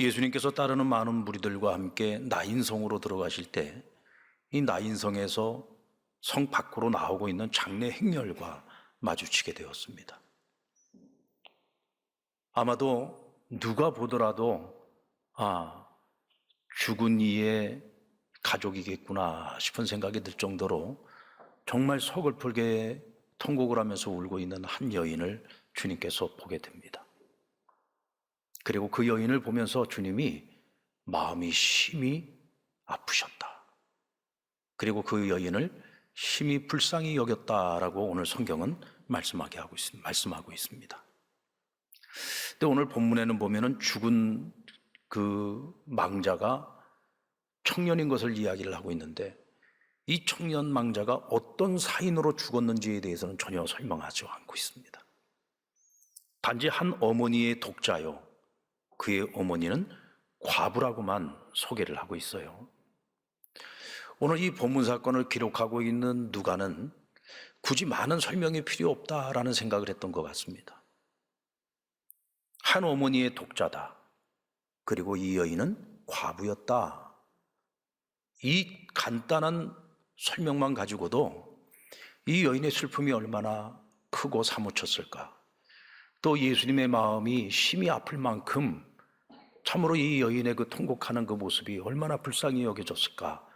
예수님께서 따르는 많은 무리들과 함께 나인성으로 들어가실 때 이 나인성에서 성 밖으로 나오고 있는 장례 행렬과 마주치게 되었습니다. 아마도 누가 보더라도 죽은 이의 가족이겠구나 싶은 생각이 들 정도로 정말 서글프게 통곡을 하면서 울고 있는 한 여인을 주님께서 보게 됩니다. 그리고 그 여인을 보면서 주님이 마음이 심히 아프셨다. 그리고 그 여인을 심히 불쌍히 여겼다라고 오늘 성경은 말씀하고 있습니다. 근데 오늘 본문에는 보면은 죽은 그 망자가 청년인 것을 이야기를 하고 있는데 이 청년 망자가 어떤 사인으로 죽었는지에 대해서는 전혀 설명하지 않고 있습니다. 단지 한 어머니의 독자요, 그의 어머니는 과부라고만 소개를 하고 있어요. 오늘 이 본문 사건을 기록하고 있는 누가는 굳이 많은 설명이 필요 없다라는 생각을 했던 것 같습니다. 한 어머니의 독자다. 그리고 이 여인은 과부였다. 이 간단한 설명만 가지고도 이 여인의 슬픔이 얼마나 크고 사무쳤을까. 또 예수님의 마음이 심히 아플 만큼 참으로 이 여인의 그 통곡하는 그 모습이 얼마나 불쌍히 여겨졌을까.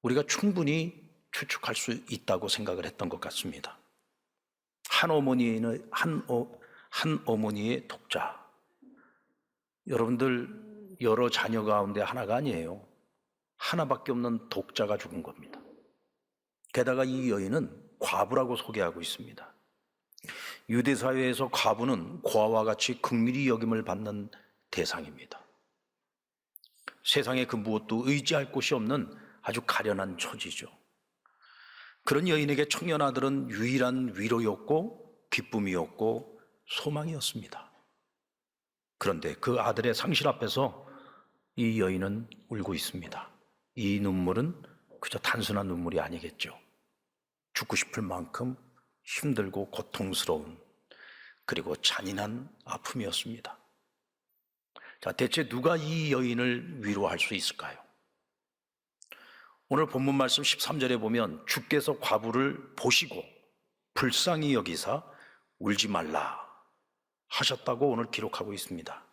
우리가 충분히 추측할 수 있다고 생각을 했던 것 같습니다. 한 어머니의 독자. 여러분들 여러 자녀 가운데 하나가 아니에요. 하나밖에 없는 독자가 죽은 겁니다. 게다가 이 여인은 과부라고 소개하고 있습니다. 유대 사회에서 과부는 고아와 같이 긍휼히 여김을 받는 대상입니다. 세상에 그 무엇도 의지할 곳이 없는 아주 가련한 처지죠. 그런 여인에게 청년 아들은 유일한 위로였고 기쁨이었고 소망이었습니다. 그런데 그 아들의 상실 앞에서 이 여인은 울고 있습니다. 이 눈물은 그저 단순한 눈물이 아니겠죠. 죽고 싶을 만큼 힘들고 고통스러운 그리고 잔인한 아픔이었습니다. 자, 대체 누가 이 여인을 위로할 수 있을까요? 오늘 본문 말씀 13절에 보면 주께서 과부를 보시고 불쌍히 여기사 울지 말라 하셨다고 오늘 기록하고 있습니다.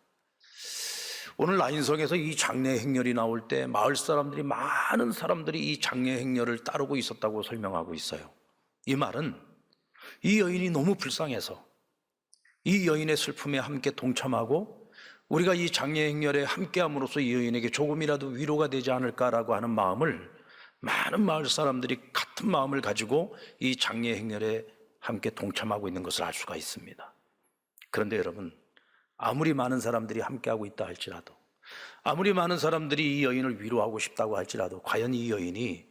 오늘 나인성에서 이 장례 행렬이 나올 때 마을 사람들이 많은 사람들이 이 장례 행렬을 따르고 있었다고 설명하고 있어요. 이 말은 이 여인이 너무 불쌍해서 이 여인의 슬픔에 함께 동참하고 우리가 이 장례 행렬에 함께함으로써 이 여인에게 조금이라도 위로가 되지 않을까라고 하는 마음을 많은 마을 사람들이 같은 마음을 가지고 이 장례 행렬에 함께 동참하고 있는 것을 알 수가 있습니다. 그런데 여러분, 아무리 많은 사람들이 함께하고 있다 할지라도, 아무리 많은 사람들이 이 여인을 위로하고 싶다고 할지라도 과연 이 여인이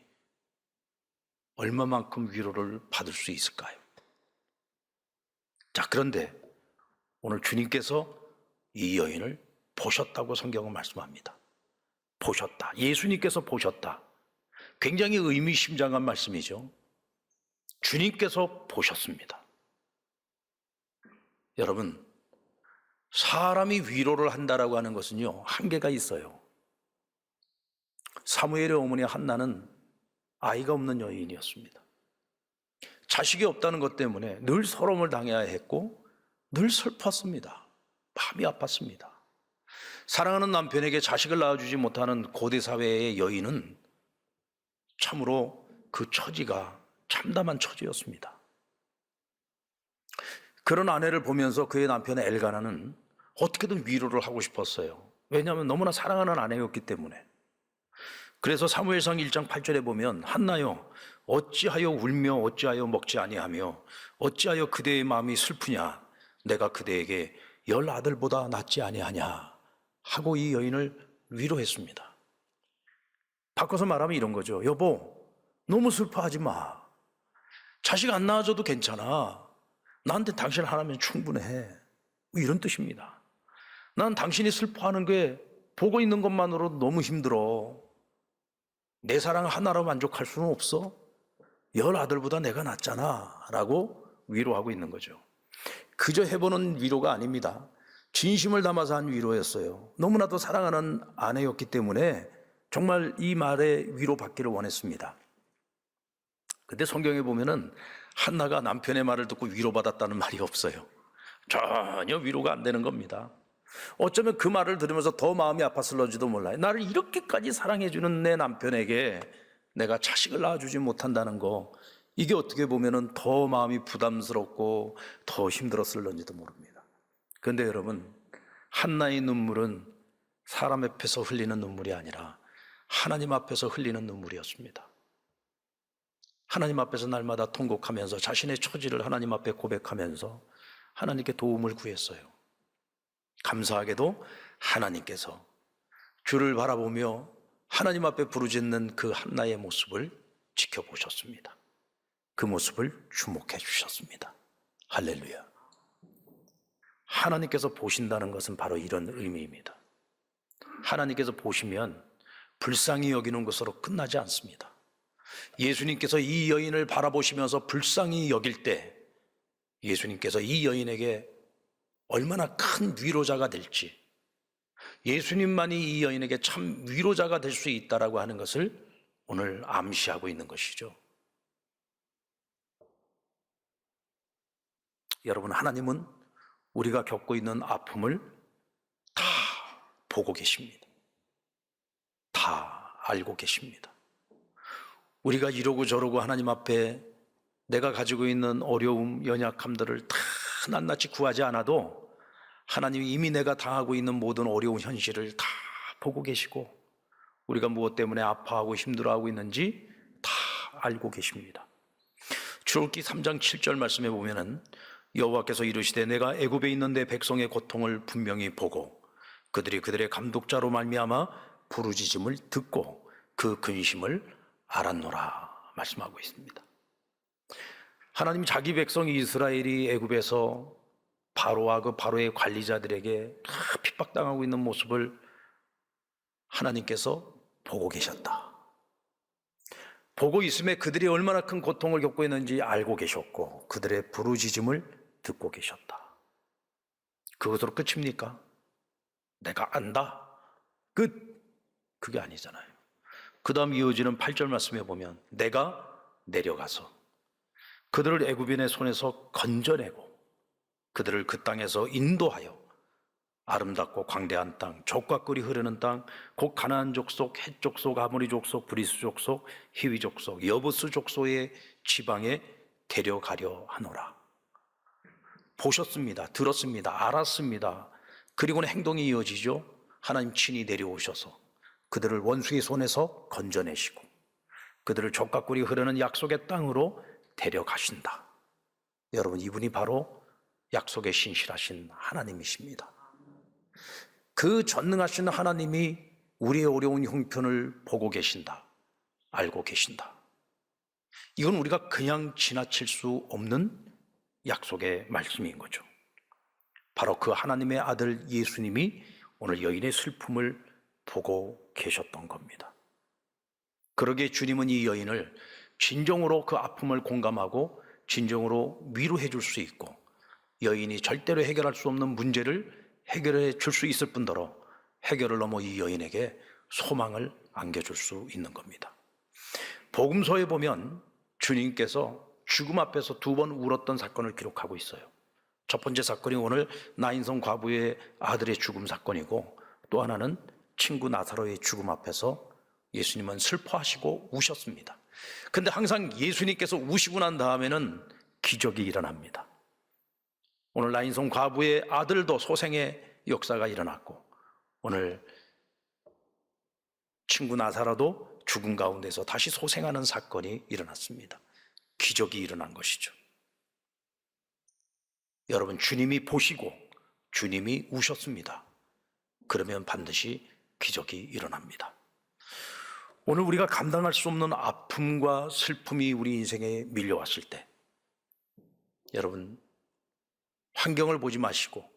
얼마만큼 위로를 받을 수 있을까요? 자, 그런데 오늘 주님께서 이 여인을 보셨다고 성경은 말씀합니다. 보셨다. 예수님께서 보셨다. 굉장히 의미심장한 말씀이죠. 주님께서 보셨습니다. 여러분, 사람이 위로를 한다라고 하는 것은요, 한계가 있어요. 사무엘의 어머니 한나는 아이가 없는 여인이었습니다. 자식이 없다는 것 때문에 늘 서러움을 당해야 했고 늘 슬펐습니다. 마음이 아팠습니다. 사랑하는 남편에게 자식을 낳아주지 못하는 고대 사회의 여인은 참으로 그 처지가 참담한 처지였습니다. 그런 아내를 보면서 그의 남편 엘가나는 어떻게든 위로를 하고 싶었어요. 왜냐하면 너무나 사랑하는 아내였기 때문에. 그래서 사무엘상 1장 8절에 보면 한나여 어찌하여 울며 어찌하여 먹지 아니하며 어찌하여 그대의 마음이 슬프냐 내가 그대에게 10 아들보다 낫지 아니하냐 하고 이 여인을 위로했습니다. 바꿔서 말하면 이런 거죠. 여보, 너무 슬퍼하지 마. 자식 안 낳아줘도 괜찮아. 나한테 당신 하나면 충분해. 이런 뜻입니다. 난 당신이 슬퍼하는 게 보고 있는 것만으로도 너무 힘들어. 내 사랑 하나로 만족할 수는 없어. 10 아들보다 내가 낫잖아 라고 위로하고 있는 거죠. 그저 해보는 위로가 아닙니다. 진심을 담아서 한 위로였어요. 너무나도 사랑하는 아내였기 때문에 정말 이 말에 위로받기를 원했습니다. 근데 성경에 보면은 한나가 남편의 말을 듣고 위로받았다는 말이 없어요. 전혀 위로가 안 되는 겁니다. 어쩌면 그 말을 들으면서 더 마음이 아팠을지도 몰라요. 나를 이렇게까지 사랑해주는 내 남편에게 내가 자식을 낳아주지 못한다는 거, 이게 어떻게 보면은 더 마음이 부담스럽고 더 힘들었을지도 모릅니다. 그런데 여러분, 한나의 눈물은 사람 앞에서 흘리는 눈물이 아니라 하나님 앞에서 흘리는 눈물이었습니다. 하나님 앞에서 날마다 통곡하면서 자신의 처지를 하나님 앞에 고백하면서 하나님께 도움을 구했어요. 감사하게도 하나님께서 주를 바라보며 하나님 앞에 부르짖는 그 한나의 모습을 지켜보셨습니다. 그 모습을 주목해 주셨습니다. 할렐루야. 하나님께서 보신다는 것은 바로 이런 의미입니다. 하나님께서 보시면 불쌍히 여기는 것으로 끝나지 않습니다. 예수님께서 이 여인을 바라보시면서 불쌍히 여길 때 예수님께서 이 여인에게 얼마나 큰 위로자가 될지, 예수님만이 이 여인에게 참 위로자가 될 수 있다라고 하는 것을 오늘 암시하고 있는 것이죠. 여러분, 하나님은 우리가 겪고 있는 아픔을 다 보고 계십니다. 다 알고 계십니다. 우리가 이러고 저러고 하나님 앞에 내가 가지고 있는 어려움, 연약함들을 다 낱낱이 구하지 않아도 하나님이 이미 내가 당하고 있는 모든 어려운 현실을 다 보고 계시고 우리가 무엇 때문에 아파하고 힘들어하고 있는지 다 알고 계십니다. 출애굽기 3장 7절 말씀에 보면은 여호와께서 이르시되 내가 애굽에 있는 내 백성의 고통을 분명히 보고 그들의 감독자로 말미암아 부르짖음을 듣고 그 근심을 알았노라 말씀하고 있습니다. 하나님 자기 백성 이스라엘이 애굽에서 바로와 그 바로의 관리자들에게 핍박당하고 있는 모습을 하나님께서 보고 계셨다. 보고 있음에 그들이 얼마나 큰 고통을 겪고 있는지 알고 계셨고 그들의 부르짖음을 듣고 계셨다. 그것으로 끝입니까? 내가 안다. 끝. 그게 아니잖아요. 그 다음 이어지는 8절 말씀에 보면 내가 내려가서 그들을 애굽인의 손에서 건져내고 그들을 그 땅에서 인도하여 아름답고 광대한 땅, 젖과 꿀이 흐르는 땅, 곧 가나안 족속, 헷 족속, 아모리 족속, 브리스 족속, 히위 족속, 여부스 족속의 지방에 데려가려 하노라. 보셨습니다. 들었습니다. 알았습니다. 그리고는 행동이 이어지죠. 하나님 친히 내려오셔서 그들을 원수의 손에서 건져내시고 그들을 젖과 꿀이 흐르는 약속의 땅으로 데려가신다. 여러분, 이분이 바로 약속에 신실하신 하나님이십니다. 그 전능하신 하나님이 우리의 어려운 형편을 보고 계신다. 알고 계신다. 이건 우리가 그냥 지나칠 수 없는 약속의 말씀인 거죠. 바로 그 하나님의 아들 예수님이 오늘 여인의 슬픔을 보고 계셨던 겁니다. 그러기에 주님은 이 여인을 진정으로 그 아픔을 공감하고 진정으로 위로해 줄 수 있고 여인이 절대로 해결할 수 없는 문제를 해결해 줄 수 있을 뿐더러 해결을 넘어 이 여인에게 소망을 안겨줄 수 있는 겁니다. 복음서에 보면 주님께서 죽음 앞에서 2번 울었던 사건을 기록하고 있어요. 첫 번째 사건이 오늘 나인성 과부의 아들의 죽음 사건이고 또 하나는 친구 나사로의 죽음 앞에서 예수님은 슬퍼하시고 우셨습니다. 근데 항상 예수님께서 우시고 난 다음에는 기적이 일어납니다. 오늘 나인성 과부의 아들도 소생의 역사가 일어났고 오늘 친구 나사로도 죽음 가운데서 다시 소생하는 사건이 일어났습니다. 기적이 일어난 것이죠. 여러분, 주님이 보시고 주님이 우셨습니다. 그러면 반드시 기적이 일어납니다. 오늘 우리가 감당할 수 없는 아픔과 슬픔이 우리 인생에 밀려왔을 때 여러분, 환경을 보지 마시고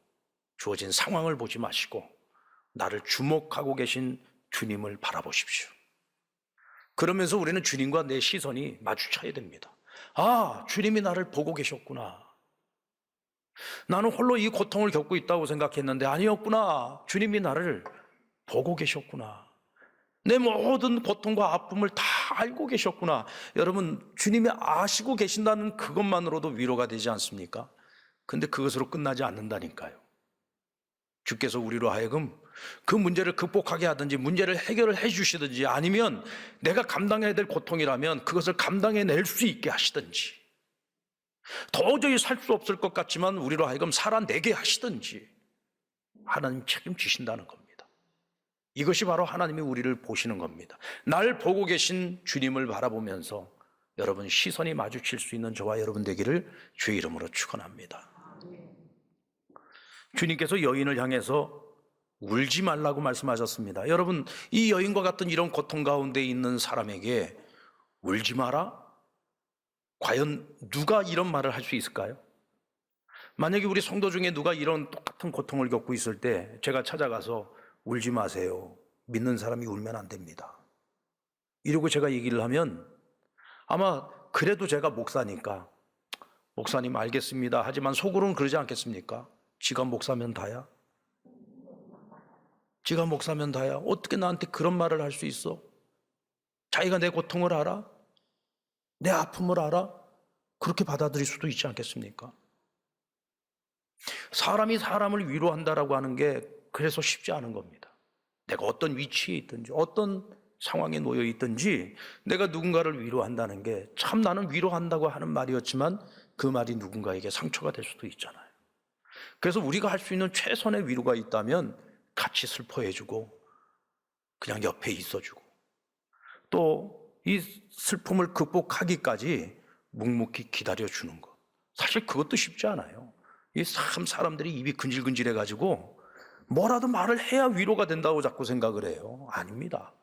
주어진 상황을 보지 마시고 나를 주목하고 계신 주님을 바라보십시오. 그러면서 우리는 주님과 내 시선이 마주쳐야 됩니다. 아, 주님이 나를 보고 계셨구나. 나는 홀로 이 고통을 겪고 있다고 생각했는데 아니었구나. 주님이 나를 보고 계셨구나. 내 모든 고통과 아픔을 다 알고 계셨구나. 여러분, 주님이 아시고 계신다는 그것만으로도 위로가 되지 않습니까? 근데 그것으로 끝나지 않는다니까요. 주께서 우리로 하여금 그 문제를 극복하게 하든지 문제를 해결을 해 주시든지 아니면 내가 감당해야 될 고통이라면 그것을 감당해낼 수 있게 하시든지 도저히 살 수 없을 것 같지만 우리로 하여금 살아내게 하시든지 하나님 책임지신다는 겁니다. 이것이 바로 하나님이 우리를 보시는 겁니다. 날 보고 계신 주님을 바라보면서 여러분 시선이 마주칠 수 있는 저와 여러분 되기를 주의 이름으로 축원합니다. 주님께서 여인을 향해서 울지 말라고 말씀하셨습니다. 여러분, 이 여인과 같은 이런 고통 가운데 있는 사람에게 울지 마라? 과연 누가 이런 말을 할 수 있을까요? 만약에 우리 성도 중에 누가 이런 똑같은 고통을 겪고 있을 때 제가 찾아가서 울지 마세요. 믿는 사람이 울면 안 됩니다. 이러고 제가 얘기를 하면 아마 그래도 제가 목사니까 목사님 알겠습니다. 하지만 속으로는 그러지 않겠습니까? 지가 목사면 다야? 지가 목사면 다야? 어떻게 나한테 그런 말을 할 수 있어? 자기가 내 고통을 알아? 내 아픔을 알아? 그렇게 받아들일 수도 있지 않겠습니까? 사람이 사람을 위로한다라고 하는 게 그래서 쉽지 않은 겁니다. 내가 어떤 위치에 있든지 어떤 상황에 놓여 있든지 내가 누군가를 위로한다는 게 참 나는 위로한다고 하는 말이었지만 그 말이 누군가에게 상처가 될 수도 있잖아요. 그래서 우리가 할 수 있는 최선의 위로가 있다면 같이 슬퍼해주고 그냥 옆에 있어주고 또 이 슬픔을 극복하기까지 묵묵히 기다려주는 것. 사실 그것도 쉽지 않아요. 이 참 사람들이 입이 근질근질해가지고 뭐라도 말을 해야 위로가 된다고 자꾸 생각을 해요. 아닙니다.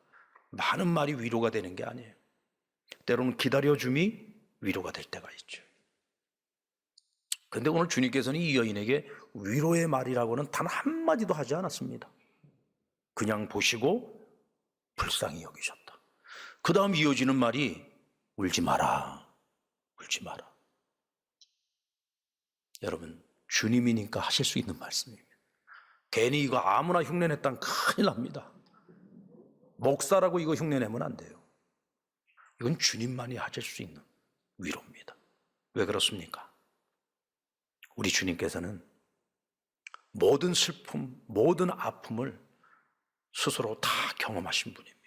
많은 말이 위로가 되는 게 아니에요. 때로는 기다려줌이 위로가 될 때가 있죠. 그런데 오늘 주님께서는 이 여인에게 위로의 말이라고는 단 한마디도 하지 않았습니다. 그냥 보시고 불쌍히 여기셨다. 그 다음 이어지는 말이 울지 마라, 울지 마라. 여러분, 주님이니까 하실 수 있는 말씀입니다. 괜히 이거 아무나 흉내냈다면 큰일 납니다. 목사라고 이거 흉내내면 안 돼요. 이건 주님만이 하실 수 있는 위로입니다. 왜 그렇습니까? 우리 주님께서는 모든 슬픔, 모든 아픔을 스스로 다 경험하신 분입니다.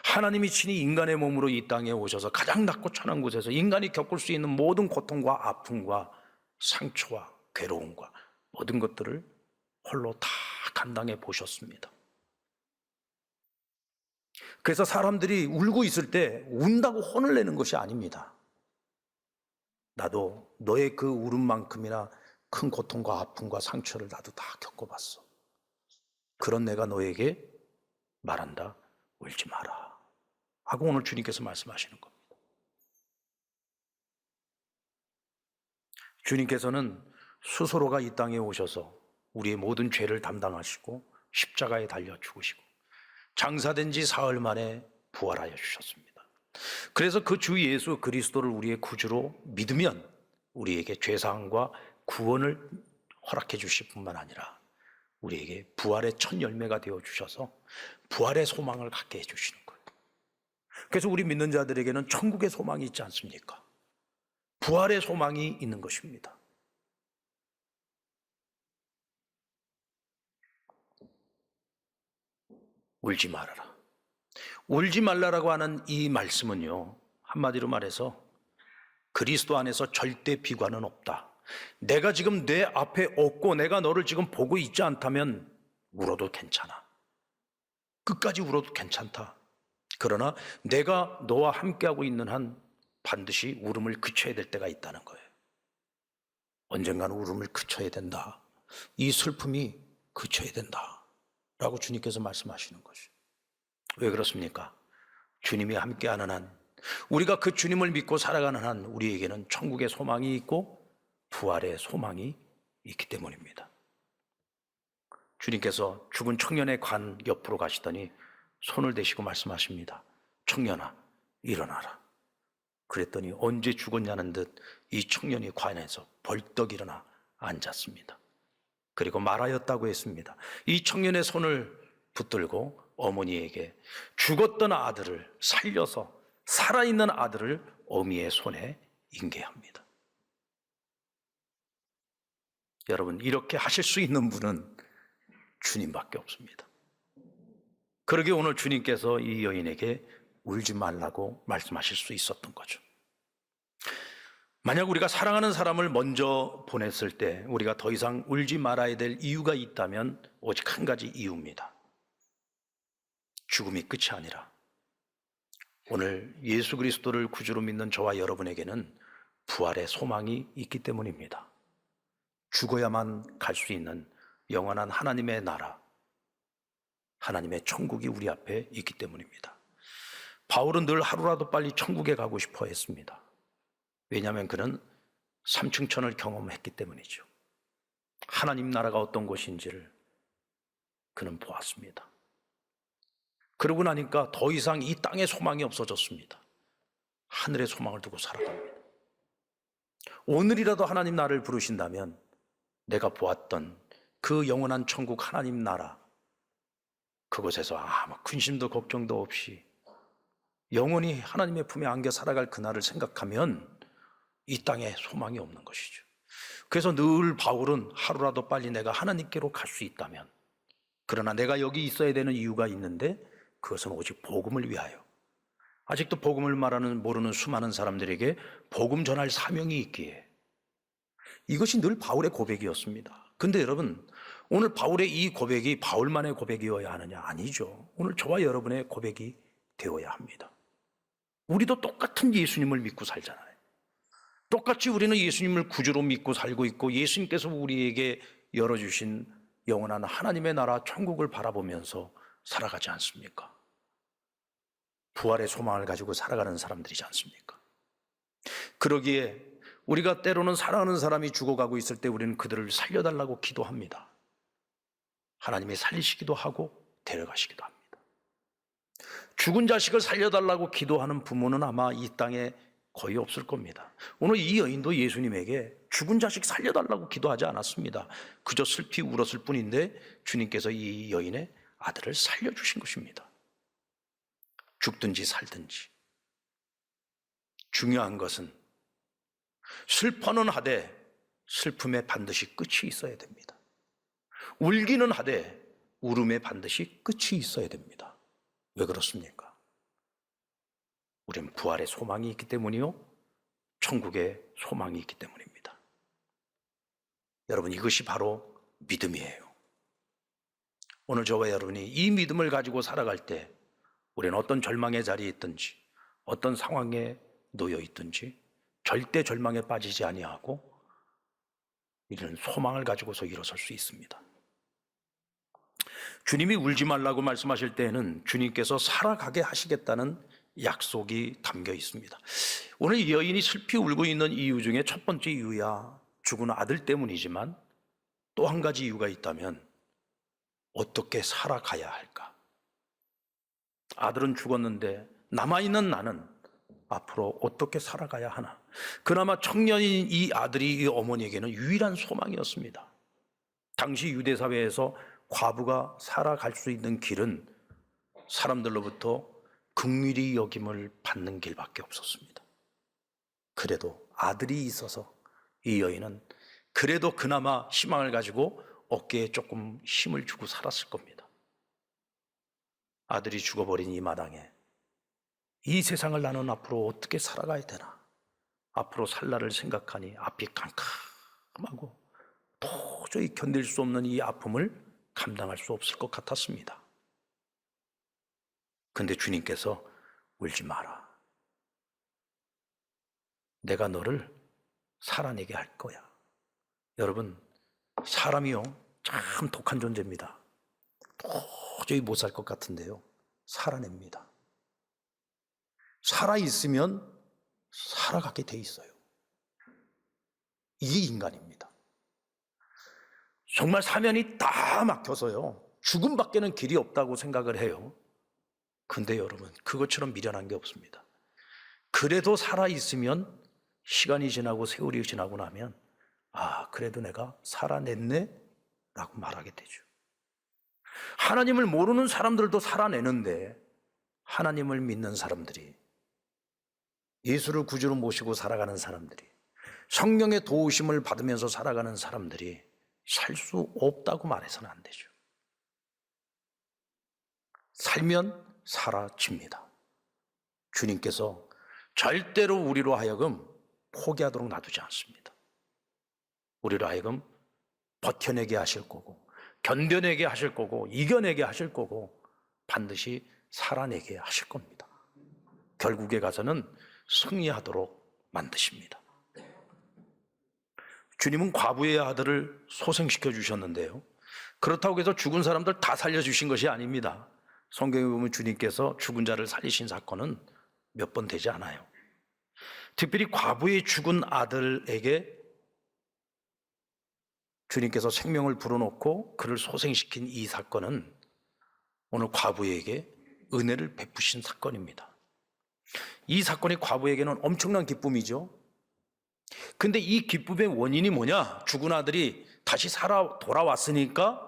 하나님이 친히 인간의 몸으로 이 땅에 오셔서 가장 낮고 천한 곳에서 인간이 겪을 수 있는 모든 고통과 아픔과 상처와 괴로움과 모든 것들을 홀로 다 감당해 보셨습니다. 그래서 사람들이 울고 있을 때 운다고 혼을 내는 것이 아닙니다. 나도 너의 그 울음만큼이나 큰 고통과 아픔과 상처를 나도 다 겪어봤어. 그런 내가 너에게 말한다. 울지 마라. 하고 오늘 주님께서 말씀하시는 겁니다. 주님께서는 스스로가 이 땅에 오셔서 우리의 모든 죄를 담당하시고 십자가에 달려 죽으시고 장사된 지 사흘 만에 부활하여 주셨습니다. 그래서 그 주 예수 그리스도를 우리의 구주로 믿으면 우리에게 죄사함과 구원을 허락해 주실 뿐만 아니라 우리에게 부활의 첫 열매가 되어 주셔서 부활의 소망을 갖게 해 주시는 거예요. 그래서 우리 믿는 자들에게는 천국의 소망이 있지 않습니까? 부활의 소망이 있는 것입니다. 울지 말아라. 울지 말라라고 하는 이 말씀은요, 한마디로 말해서 그리스도 안에서 절대 비관은 없다. 내가 지금 내 앞에 없고 내가 너를 지금 보고 있지 않다면 울어도 괜찮아. 끝까지 울어도 괜찮다. 그러나 내가 너와 함께하고 있는 한 반드시 울음을 그쳐야 될 때가 있다는 거예요. 언젠가는 울음을 그쳐야 된다. 이 슬픔이 그쳐야 된다. 라고 주님께서 말씀하시는 것이죠. 왜 그렇습니까? 주님이 함께하는 한, 우리가 그 주님을 믿고 살아가는 한 우리에게는 천국의 소망이 있고 부활의 소망이 있기 때문입니다. 주님께서 죽은 청년의 관 옆으로 가시더니 손을 대시고 말씀하십니다. 청년아, 일어나라. 그랬더니 언제 죽었냐는 듯 이 청년이 관에서 벌떡 일어나 앉았습니다. 그리고 말하였다고 했습니다. 이 청년의 손을 붙들고 어머니에게 죽었던 아들을 살려서 살아있는 아들을 어미의 손에 인계합니다. 여러분, 이렇게 하실 수 있는 분은 주님밖에 없습니다. 그러게 오늘 주님께서 이 여인에게 울지 말라고 말씀하실 수 있었던 거죠. 만약 우리가 사랑하는 사람을 먼저 보냈을 때 우리가 더 이상 울지 말아야 될 이유가 있다면 오직 한 가지 이유입니다. 죽음이 끝이 아니라 오늘 예수 그리스도를 구주로 믿는 저와 여러분에게는 부활의 소망이 있기 때문입니다. 죽어야만 갈 수 있는 영원한 하나님의 나라, 하나님의 천국이 우리 앞에 있기 때문입니다. 바울은 늘 하루라도 빨리 천국에 가고 싶어 했습니다. 왜냐하면 그는 삼층천을 경험했기 때문이죠. 하나님 나라가 어떤 곳인지를 그는 보았습니다. 그러고 나니까 더 이상 이 땅에 소망이 없어졌습니다. 하늘의 소망을 두고 살아갑니다. 오늘이라도 하나님 나를 부르신다면 내가 보았던 그 영원한 천국 하나님 나라, 그곳에서 아무 근심도 걱정도 없이 영원히 하나님의 품에 안겨 살아갈 그날을 생각하면 이 땅에 소망이 없는 것이죠. 그래서 늘 바울은 하루라도 빨리 내가 하나님께로 갈 수 있다면, 그러나 내가 여기 있어야 되는 이유가 있는데 그것은 오직 복음을 위하여, 아직도 복음을 모르는 수많은 사람들에게 복음 전할 사명이 있기에, 이것이 늘 바울의 고백이었습니다. 근데 여러분, 오늘 바울의 이 고백이 바울만의 고백이어야 하느냐? 아니죠. 오늘 저와 여러분의 고백이 되어야 합니다. 우리도 똑같은 예수님을 믿고 살잖아요. 똑같이 우리는 예수님을 구주로 믿고 살고 있고 예수님께서 우리에게 열어주신 영원한 하나님의 나라 천국을 바라보면서 살아가지 않습니까? 부활의 소망을 가지고 살아가는 사람들이지 않습니까? 그러기에 우리가 때로는 사랑하는 사람이 죽어가고 있을 때 우리는 그들을 살려달라고 기도합니다. 하나님이 살리시기도 하고 데려가시기도 합니다. 죽은 자식을 살려달라고 기도하는 부모는 아마 이 땅에 거의 없을 겁니다. 오늘 이 여인도 예수님에게 죽은 자식 살려달라고 기도하지 않았습니다. 그저 슬피 울었을 뿐인데 주님께서 이 여인의 아들을 살려주신 것입니다. 죽든지 살든지. 중요한 것은 슬퍼는 하되 슬픔에 반드시 끝이 있어야 됩니다. 울기는 하되 울음에 반드시 끝이 있어야 됩니다. 왜 그렇습니까? 우리는 부활의 소망이 있기 때문이요, 천국의 소망이 있기 때문입니다. 여러분, 이것이 바로 믿음이에요. 오늘 저와 여러분이 이 믿음을 가지고 살아갈 때 우리는 어떤 절망의 자리에 있든지 어떤 상황에 놓여 있든지 절대 절망에 빠지지 아니하고 이런 소망을 가지고서 일어설 수 있습니다. 주님이 울지 말라고 말씀하실 때에는 주님께서 살아가게 하시겠다는 약속이 담겨 있습니다. 오늘 이 여인이 슬피 울고 있는 이유 중에 첫 번째 이유야 죽은 아들 때문이지만 또 한 가지 이유가 있다면 어떻게 살아가야 할까? 아들은 죽었는데 남아있는 나는 앞으로 어떻게 살아가야 하나? 그나마 청년인 이 아들이 이 어머니에게는 유일한 소망이었습니다. 당시 유대사회에서 과부가 살아갈 수 있는 길은 사람들로부터 긍휼히 여김을 받는 길밖에 없었습니다. 그래도 아들이 있어서 이 여인은 그래도 그나마 희망을 가지고 어깨에 조금 힘을 주고 살았을 겁니다. 아들이 죽어버린 이 마당에 이 세상을 나는 앞으로 어떻게 살아가야 되나? 앞으로 살 날을 생각하니 앞이 캄캄하고 도저히 견딜 수 없는 이 아픔을 감당할 수 없을 것 같았습니다. 근데 주님께서 울지 마라. 내가 너를 살아내게 할 거야. 여러분, 사람이요 참 독한 존재입니다. 도저히 못 살 것 같은데요, 살아냅니다. 살아있으면 살아가게 돼 있어요. 이게 인간입니다. 정말 사면이 다 막혀서요 죽음밖에는 길이 없다고 생각을 해요. 근데 여러분, 그것처럼 미련한 게 없습니다. 그래도 살아있으면 시간이 지나고 세월이 지나고 나면 아, 그래도 내가 살아냈네? 라고 말하게 되죠. 하나님을 모르는 사람들도 살아내는데 하나님을 믿는 사람들이, 예수를 구주로 모시고 살아가는 사람들이, 성령의 도우심을 받으면서 살아가는 사람들이 살 수 없다고 말해서는 안 되죠. 살면 사라집니다. 주님께서 절대로 우리로 하여금 포기하도록 놔두지 않습니다. 우리로 하여금 버텨내게 하실 거고, 견뎌내게 하실 거고, 이겨내게 하실 거고, 반드시 살아내게 하실 겁니다. 결국에 가서는 승리하도록 만드십니다. 주님은 과부의 아들을 소생시켜 주셨는데요, 그렇다고 해서 죽은 사람들 다 살려주신 것이 아닙니다. 성경에 보면 주님께서 죽은 자를 살리신 사건은 몇 번 되지 않아요. 특별히 과부의 죽은 아들에게 주님께서 생명을 불어넣고 그를 소생시킨 이 사건은 오늘 과부에게 은혜를 베푸신 사건입니다. 이 사건이 과부에게는 엄청난 기쁨이죠. 근데 이 기쁨의 원인이 뭐냐? 죽은 아들이 다시 돌아왔으니까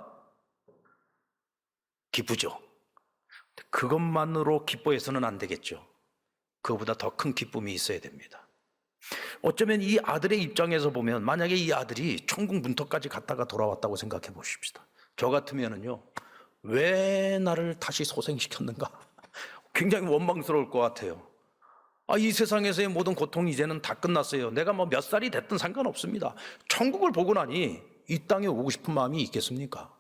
기쁘죠. 그것만으로 기뻐해서는 안 되겠죠. 그거보다 더 큰 기쁨이 있어야 됩니다. 어쩌면 이 아들의 입장에서 보면, 만약에 이 아들이 천국 문턱까지 갔다가 돌아왔다고 생각해 보십시다. 저 같으면은요, 왜 나를 다시 소생시켰는가? 굉장히 원망스러울 것 같아요. 이 세상에서의 모든 고통이 이제는 다 끝났어요. 내가 뭐 몇 살이 됐든 상관없습니다. 천국을 보고 나니 이 땅에 오고 싶은 마음이 있겠습니까?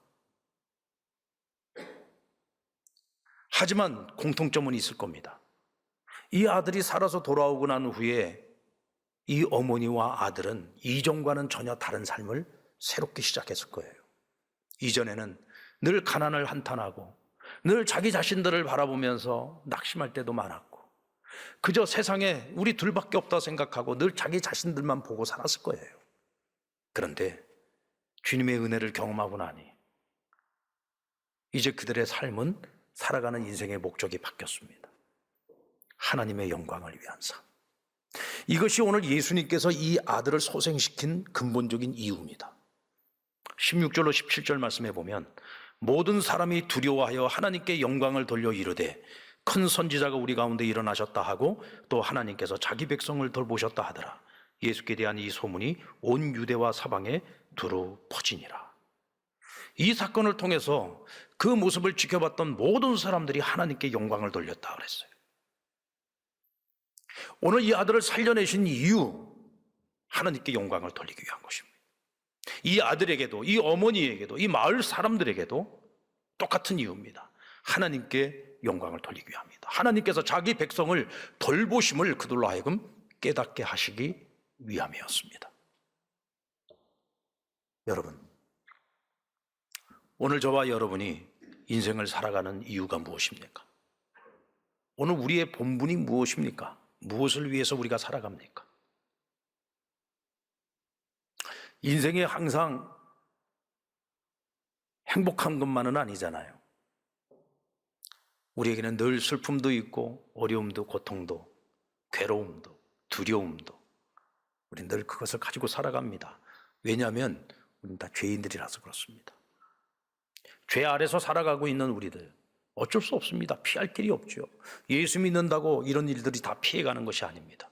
하지만 공통점은 있을 겁니다. 이 아들이 살아서 돌아오고 난 후에 이 어머니와 아들은 이전과는 전혀 다른 삶을 새롭게 시작했을 거예요. 이전에는 늘 가난을 한탄하고 늘 자기 자신들을 바라보면서 낙심할 때도 많았고, 그저 세상에 우리 둘밖에 없다 생각하고 늘 자기 자신들만 보고 살았을 거예요. 그런데 주님의 은혜를 경험하고 나니 이제 그들의 삶은, 살아가는 인생의 목적이 바뀌었습니다. 하나님의 영광을 위한 삶. 이것이 오늘 예수님께서 이 아들을 소생시킨 근본적인 이유입니다. 16절로 17절 말씀해 보면, 모든 사람이 두려워하여 하나님께 영광을 돌려 이르되 큰 선지자가 우리 가운데 일어나셨다 하고, 또 하나님께서 자기 백성을 돌보셨다 하더라. 예수께 대한 이 소문이 온 유대와 사방에 두루 퍼지니라. 이 사건을 통해서 그 모습을 지켜봤던 모든 사람들이 하나님께 영광을 돌렸다 그랬어요. 오늘 이 아들을 살려내신 이유, 하나님께 영광을 돌리기 위한 것입니다. 이 아들에게도, 이 어머니에게도, 이 마을 사람들에게도 똑같은 이유입니다. 하나님께 영광을 돌리기 위함이다. 하나님께서 자기 백성을 돌보심을 그들로 하여금 깨닫게 하시기 위함이었습니다. 여러분, 오늘 저와 여러분이 인생을 살아가는 이유가 무엇입니까? 오늘 우리의 본분이 무엇입니까? 무엇을 위해서 우리가 살아갑니까? 인생에 항상 행복한 것만은 아니잖아요. 우리에게는 늘 슬픔도 있고 어려움도, 고통도, 괴로움도, 두려움도, 우리는 늘 그것을 가지고 살아갑니다. 왜냐하면 우리는 다 죄인들이라서 그렇습니다. 죄 아래서 살아가고 있는 우리들, 어쩔 수 없습니다. 피할 길이 없죠. 예수 믿는다고 이런 일들이 다 피해가는 것이 아닙니다.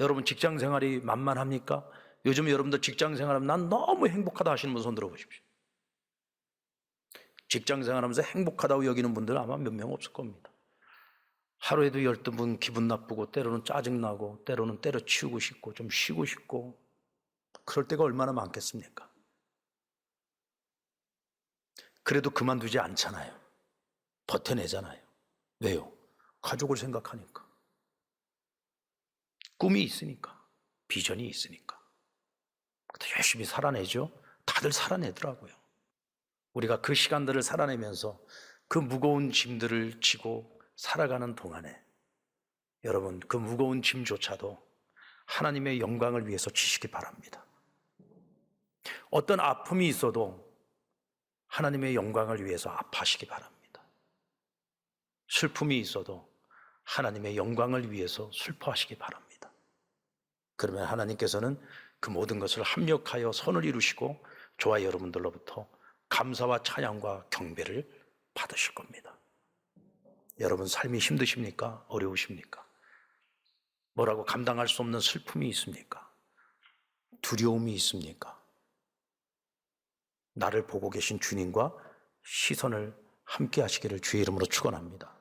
여러분, 직장 생활이 만만합니까? 요즘 여러분들 직장 생활하면 난 너무 행복하다 하시는 분 손 들어보십시오. 직장 생활하면서 행복하다고 여기는 분들 아마 몇 명 없을 겁니다. 하루에도 12분 기분 나쁘고, 때로는 짜증나고, 때로는 때려치우고 싶고, 좀 쉬고 싶고, 그럴 때가 얼마나 많겠습니까? 그래도 그만두지 않잖아요. 버텨내잖아요. 왜요? 가족을 생각하니까. 꿈이 있으니까. 비전이 있으니까. 열심히 살아내죠. 다들 살아내더라고요. 우리가 그 시간들을 살아내면서 그 무거운 짐들을 지고 살아가는 동안에, 여러분, 그 무거운 짐조차도 하나님의 영광을 위해서 지시기 바랍니다. 어떤 아픔이 있어도 하나님의 영광을 위해서 아파하시기 바랍니다. 슬픔이 있어도 하나님의 영광을 위해서 슬퍼하시기 바랍니다. 그러면 하나님께서는 그 모든 것을 합력하여 선을 이루시고 저와 여러분들로부터 감사와 찬양과 경배를 받으실 겁니다. 여러분 삶이 힘드십니까? 어려우십니까? 뭐라고 감당할 수 없는 슬픔이 있습니까? 두려움이 있습니까? 나를 보고 계신 주님과 시선을 함께 하시기를 주의 이름으로 축원합니다.